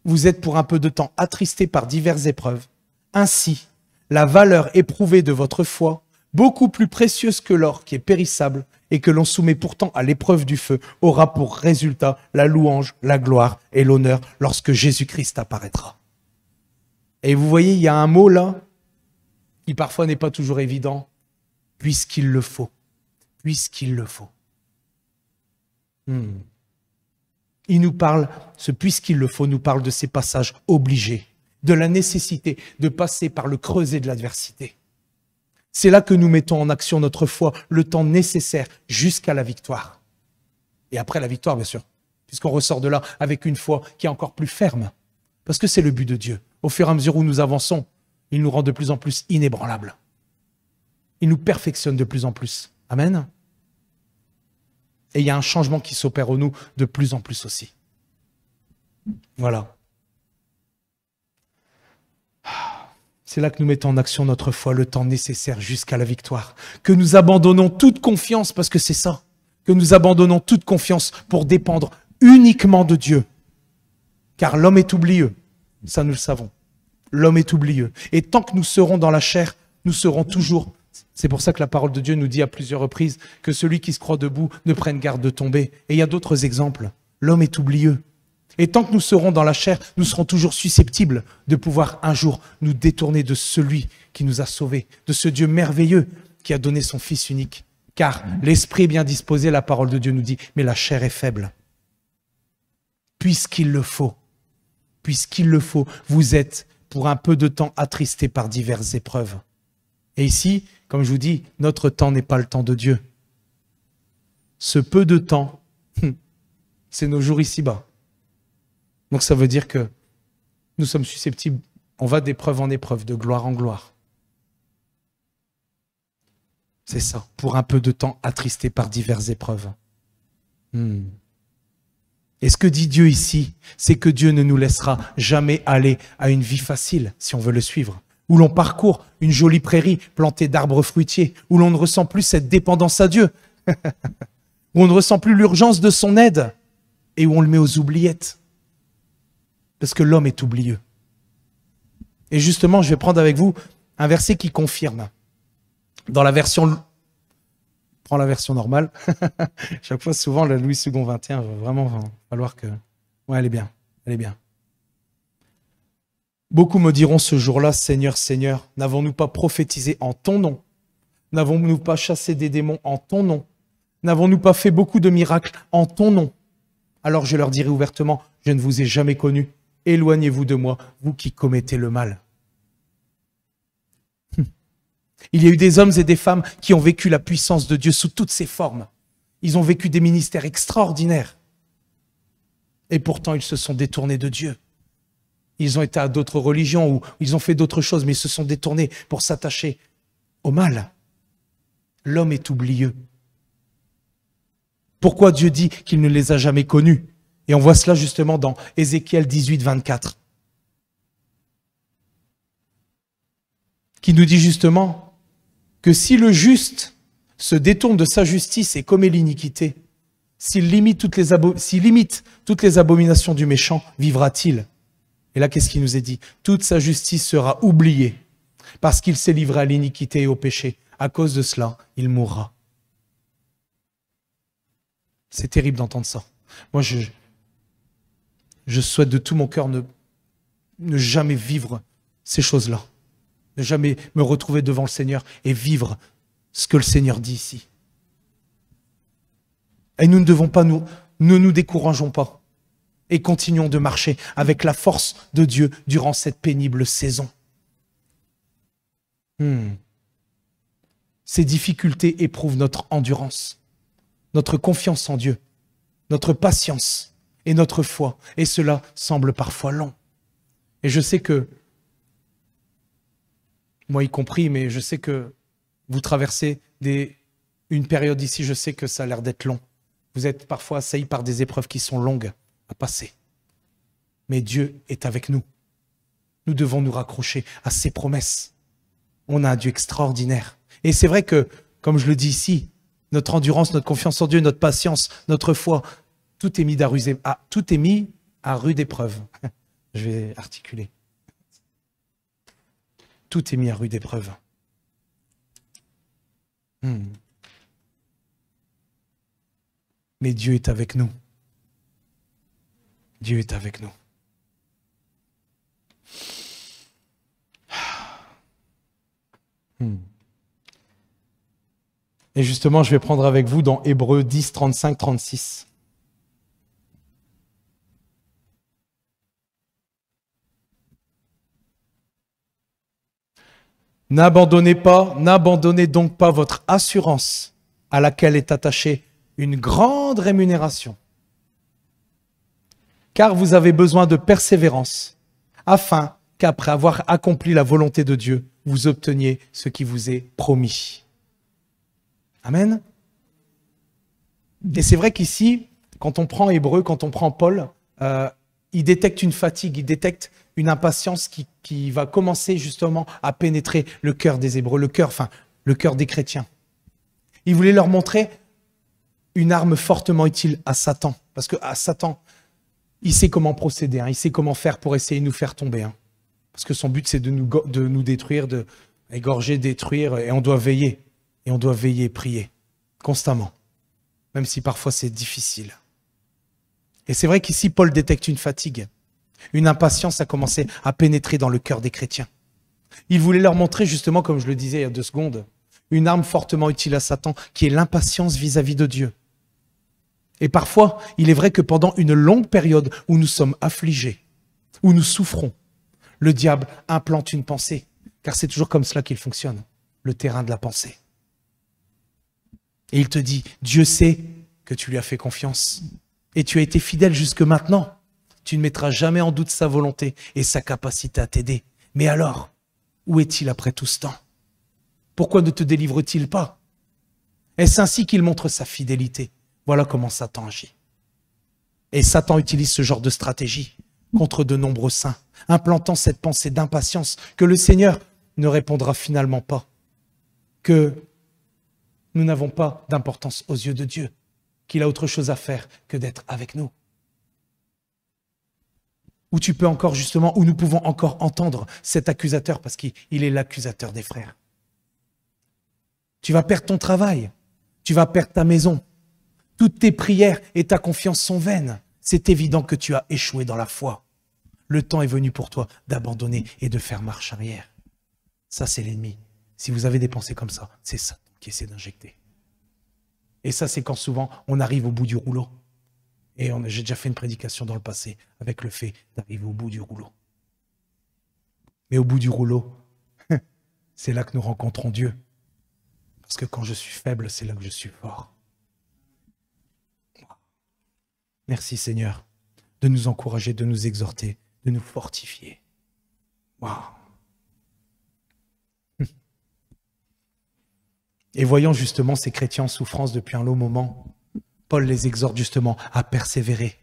vous êtes pour un peu de temps attristés par diverses épreuves. Ainsi, la valeur éprouvée de votre foi, beaucoup plus précieuse que l'or qui est périssable et que l'on soumet pourtant à l'épreuve du feu, aura pour résultat la louange, la gloire et l'honneur lorsque Jésus-Christ apparaîtra. Et vous voyez, il y a un mot là qui parfois n'est pas toujours évident, puisqu'il le faut. Puisqu'il le faut. Il nous parle, ce puisqu'il le faut, nous parle de ces passages obligés, de la nécessité de passer par le creuset de l'adversité. C'est là que nous mettons en action notre foi, le temps nécessaire jusqu'à la victoire. Et après la victoire, bien sûr, puisqu'on ressort de là avec une foi qui est encore plus ferme. Parce que c'est le but de Dieu. Au fur et à mesure où nous avançons, il nous rend de plus en plus inébranlables. Il nous perfectionne de plus en plus. Amen. Et il y a un changement qui s'opère en nous de plus en plus aussi. Voilà. C'est là que nous mettons en action notre foi, le temps nécessaire jusqu'à la victoire. Que nous abandonnons toute confiance, parce que c'est ça. Que nous abandonnons toute confiance pour dépendre uniquement de Dieu. Car l'homme est oublieux. Ça, nous le savons. L'homme est oublieux. Et tant que nous serons dans la chair, nous serons toujours... C'est pour ça que la parole de Dieu nous dit à plusieurs reprises que celui qui se croit debout ne prenne garde de tomber. Et il y a d'autres exemples. L'homme est oublieux. Et tant que nous serons dans la chair, nous serons toujours susceptibles de pouvoir un jour nous détourner de celui qui nous a sauvés, de ce Dieu merveilleux qui a donné son Fils unique. Car l'esprit est bien disposé, la parole de Dieu nous dit, mais la chair est faible. Puisqu'il le faut, vous êtes pour un peu de temps attristés par diverses épreuves. Et ici, comme je vous dis, notre temps n'est pas le temps de Dieu. Ce peu de temps, c'est nos jours ici-bas. Donc ça veut dire que nous sommes susceptibles, on va d'épreuve en épreuve, de gloire en gloire. C'est ça, pour un peu de temps attristés par diverses épreuves. Et ce que dit Dieu ici, c'est que Dieu ne nous laissera jamais aller à une vie facile, si on veut le suivre, où l'on parcourt une jolie prairie plantée d'arbres fruitiers, où l'on ne ressent plus cette dépendance à Dieu, où on ne ressent plus l'urgence de son aide, et où on le met aux oubliettes. Parce que l'homme est oublieux. Et justement, je vais prendre avec vous un verset qui confirme. Dans la version... Prends la version normale. Chaque fois, souvent, la Louis II 21, va vraiment falloir que... Ouais, elle est bien. Elle est bien. Beaucoup me diront ce jour-là, Seigneur, Seigneur, n'avons-nous pas prophétisé en ton nom? N'avons-nous pas chassé des démons en ton nom? N'avons-nous pas fait beaucoup de miracles en ton nom? Alors je leur dirai ouvertement, je ne vous ai jamais connu. Éloignez-vous de moi, vous qui commettez le mal. Il y a eu des hommes et des femmes qui ont vécu la puissance de Dieu sous toutes ses formes. Ils ont vécu des ministères extraordinaires. Et pourtant, ils se sont détournés de Dieu. Ils ont été à d'autres religions ou ils ont fait d'autres choses, mais ils se sont détournés pour s'attacher au mal. L'homme est oublieux. Pourquoi Dieu dit qu'il ne les a jamais connus? Et on voit cela justement dans Ézéchiel 18, 24. Qui nous dit justement que si le juste se détourne de sa justice et commet l'iniquité, s'il limite toutes les abominations du méchant, vivra-t-il? Et là, qu'est-ce qui nous est dit? Toute sa justice sera oubliée, parce qu'il s'est livré à l'iniquité et au péché. À cause de cela, il mourra. C'est terrible d'entendre ça. Moi, je souhaite de tout mon cœur ne jamais vivre ces choses-là. Ne jamais me retrouver devant le Seigneur et vivre ce que le Seigneur dit ici. Et nous ne devons pas ne nous décourageons pas et continuons de marcher avec la force de Dieu durant cette pénible saison. Ces difficultés éprouvent notre endurance, notre confiance en Dieu, notre patience et notre foi. Et cela semble parfois long. Et je sais que, moi y compris, mais je sais que vous traversez une période ici, je sais que ça a l'air d'être long. Vous êtes parfois assaillis par des épreuves qui sont longues à passer. Mais Dieu est avec nous. Nous devons nous raccrocher à ses promesses. On a un Dieu extraordinaire. Et c'est vrai que, comme je le dis ici, notre endurance, notre confiance en Dieu, notre patience, notre foi, tout est mis à rude épreuve. Je vais articuler. Tout est mis à rude épreuve. Mais Dieu est avec nous. Dieu est avec nous. Et justement, je vais prendre avec vous dans Hébreux 10, 35, 36. N'abandonnez donc pas votre assurance à laquelle est attachée une grande rémunération. Car vous avez besoin de persévérance, afin qu'après avoir accompli la volonté de Dieu, vous obteniez ce qui vous est promis. Amen. Et c'est vrai qu'ici, quand on prend Hébreu, quand on prend Paul, il détecte une fatigue, il détecte une impatience qui va commencer justement à pénétrer le cœur des Hébreux, le cœur des chrétiens. Il voulait leur montrer une arme fortement utile à Satan. Parce que à Satan, il sait comment procéder, il sait comment faire pour essayer de nous faire tomber. Parce que son but, c'est de nous détruire, de égorger, détruire, et on doit veiller. Et on doit veiller et prier constamment, même si parfois c'est difficile. Et c'est vrai qu'ici, Paul détecte une fatigue, une impatience a commencé à pénétrer dans le cœur des chrétiens. Il voulait leur montrer justement, comme je le disais il y a 2 secondes, une arme fortement utile à Satan, qui est l'impatience vis-à-vis de Dieu. Et parfois, il est vrai que pendant une longue période où nous sommes affligés, où nous souffrons, le diable implante une pensée, car c'est toujours comme cela qu'il fonctionne, le terrain de la pensée. Et il te dit, Dieu sait que tu lui as fait confiance et tu as été fidèle jusque maintenant. Tu ne mettras jamais en doute sa volonté et sa capacité à t'aider. Mais alors, où est-il après tout ce temps? Pourquoi ne te délivre-t-il pas? Est-ce ainsi qu'il montre sa fidélité? Voilà comment Satan agit. Et Satan utilise ce genre de stratégie contre de nombreux saints, implantant cette pensée d'impatience que le Seigneur ne répondra finalement pas, que nous n'avons pas d'importance aux yeux de Dieu, qu'il a autre chose à faire que d'être avec nous. Où tu peux encore justement, où nous pouvons encore entendre cet accusateur, parce qu'il est l'accusateur des frères. Tu vas perdre ton travail, tu vas perdre ta maison, toutes tes prières et ta confiance sont vaines. C'est évident que tu as échoué dans la foi. Le temps est venu pour toi d'abandonner et de faire marche arrière. Ça, c'est l'ennemi. Si vous avez des pensées comme ça, c'est Satan qui essaie d'injecter. Et ça, c'est quand souvent on arrive au bout du rouleau. Et j'ai déjà fait une prédication dans le passé avec le fait d'arriver au bout du rouleau. Mais au bout du rouleau, c'est là que nous rencontrons Dieu. Parce que quand je suis faible, c'est là que je suis fort. Merci Seigneur de nous encourager, de nous exhorter, de nous fortifier. Waouh! Et voyant justement ces chrétiens en souffrance depuis un long moment, Paul les exhorte justement à persévérer.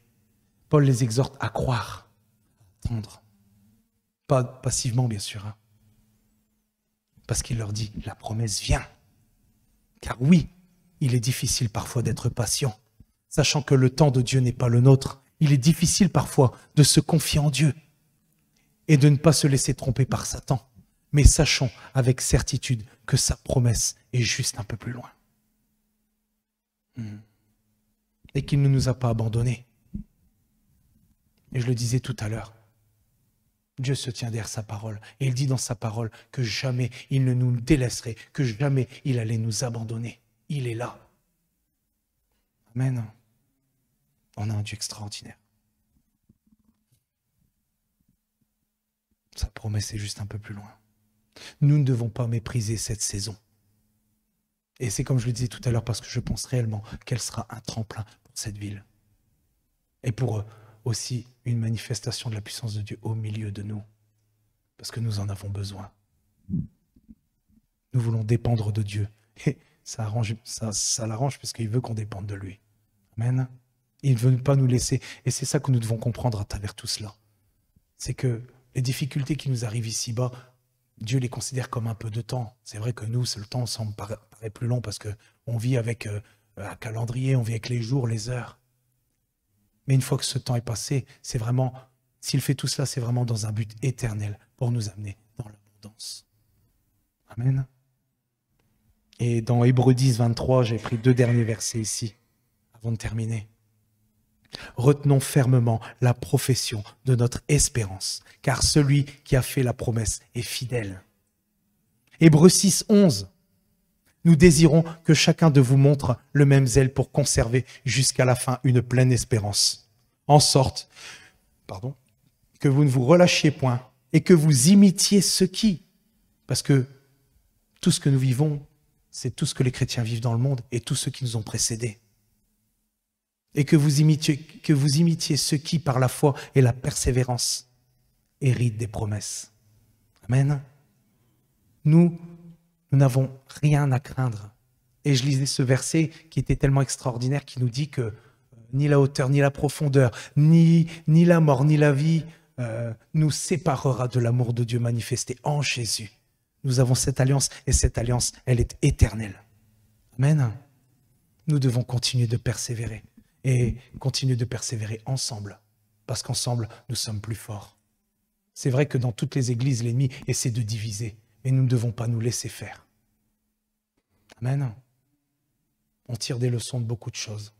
Paul les exhorte à croire, à attendre. Pas passivement, bien sûr. Parce qu'il leur dit, la promesse vient. Car oui, il est difficile parfois d'être patient, sachant que le temps de Dieu n'est pas le nôtre. Il est difficile parfois de se confier en Dieu et de ne pas se laisser tromper par Satan. Mais sachons avec certitude que sa promesse est juste un peu plus loin. Et qu'il ne nous a pas abandonnés. Et je le disais tout à l'heure, Dieu se tient derrière sa parole. Et il dit dans sa parole que jamais il ne nous délaisserait, que jamais il allait nous abandonner. Il est là. Amen. On a un Dieu extraordinaire. Sa promesse est juste un peu plus loin. Nous ne devons pas mépriser cette saison. Et c'est comme je le disais tout à l'heure, parce que je pense réellement qu'elle sera un tremplin pour cette ville. Et pour aussi une manifestation de la puissance de Dieu au milieu de nous. Parce que nous en avons besoin. Nous voulons dépendre de Dieu. Et ça l'arrange parce qu'il veut qu'on dépende de lui. Amen. Il ne veut pas nous laisser. Et c'est ça que nous devons comprendre à travers tout cela. C'est que les difficultés qui nous arrivent ici-bas, Dieu les considère comme un peu de temps. C'est vrai que nous, le temps semble paraît plus long parce qu'on vit avec un calendrier, on vit avec les jours, les heures. Mais une fois que ce temps est passé, c'est vraiment, s'il fait tout cela, c'est vraiment dans un but éternel pour nous amener dans l'abondance. Amen. Et dans Hébreux 10, 23, j'ai pris 2 derniers versets ici, avant de terminer. Retenons fermement la profession de notre espérance, car celui qui a fait la promesse est fidèle. Hébreux 6, 11. Nous désirons que chacun de vous montre le même zèle pour conserver jusqu'à la fin une pleine espérance, en sorte que vous ne vous relâchiez point et que vous imitiez ceux qui, parce que tout ce que nous vivons, c'est tout ce que les chrétiens vivent dans le monde et tous ceux qui nous ont précédés. Et que vous imitiez ceux qui, par la foi et la persévérance, héritent des promesses. Amen. Nous n'avons rien à craindre. Et je lisais ce verset qui était tellement extraordinaire, qui nous dit que ni la hauteur, ni la profondeur, ni la mort, ni la vie nous séparera de l'amour de Dieu manifesté en Jésus. Nous avons cette alliance, et cette alliance, elle est éternelle. Amen. Nous devons continuer de persévérer. Et continuer de persévérer ensemble, parce qu'ensemble, nous sommes plus forts. C'est vrai que dans toutes les églises, l'ennemi essaie de diviser, mais nous ne devons pas nous laisser faire. Amen. On tire des leçons de beaucoup de choses.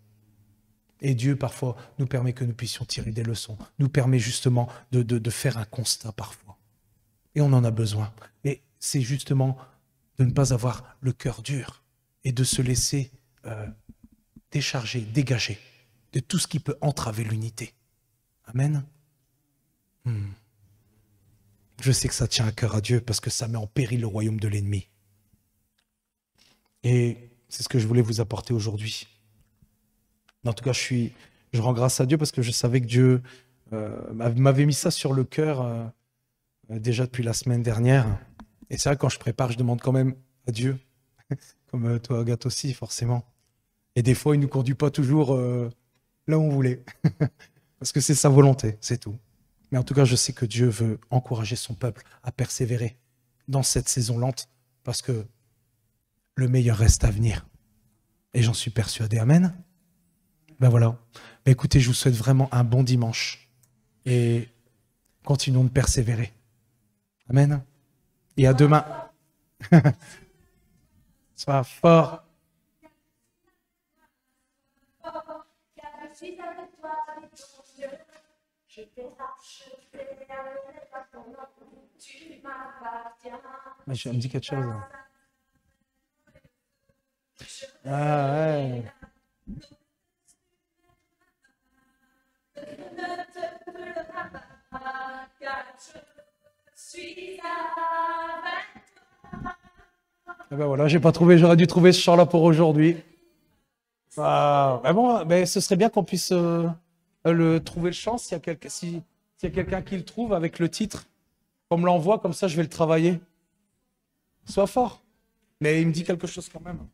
Et Dieu, parfois, nous permet que nous puissions tirer des leçons, nous permet justement de faire un constat parfois. Et on en a besoin. Et c'est justement de ne pas avoir le cœur dur et de se laisser décharger, dégager de tout ce qui peut entraver l'unité. Amen. Je sais que ça tient à cœur à Dieu parce que ça met en péril le royaume de l'ennemi. Et c'est ce que je voulais vous apporter aujourd'hui. En tout cas, je rends grâce à Dieu parce que je savais que Dieu m'avait mis ça sur le cœur déjà depuis la semaine dernière. Et c'est vrai, quand je prépare, je demande quand même à Dieu, comme toi, Agathe aussi, forcément. Et des fois, il ne nous conduit pas toujours là où on voulait. Parce que c'est sa volonté, c'est tout. Mais en tout cas, je sais que Dieu veut encourager son peuple à persévérer dans cette saison lente parce que le meilleur reste à venir. Et j'en suis persuadé. Amen. Ben voilà. Ben écoutez, je vous souhaite vraiment un bon dimanche. Et continuons de persévérer. Amen. Et à demain. Sois fort. Mais je me dis quelque chose. Ah ouais. Et ben voilà, j'ai pas trouvé, j'aurais dû trouver ce chant-là pour aujourd'hui. Ben bon, ben ce serait bien qu'on puisse trouver le chant s'il y a quelqu'un qui le trouve avec le titre. Qu'on me l'envoie, comme ça je vais le travailler. Sois fort. Mais il me dit quelque chose quand même.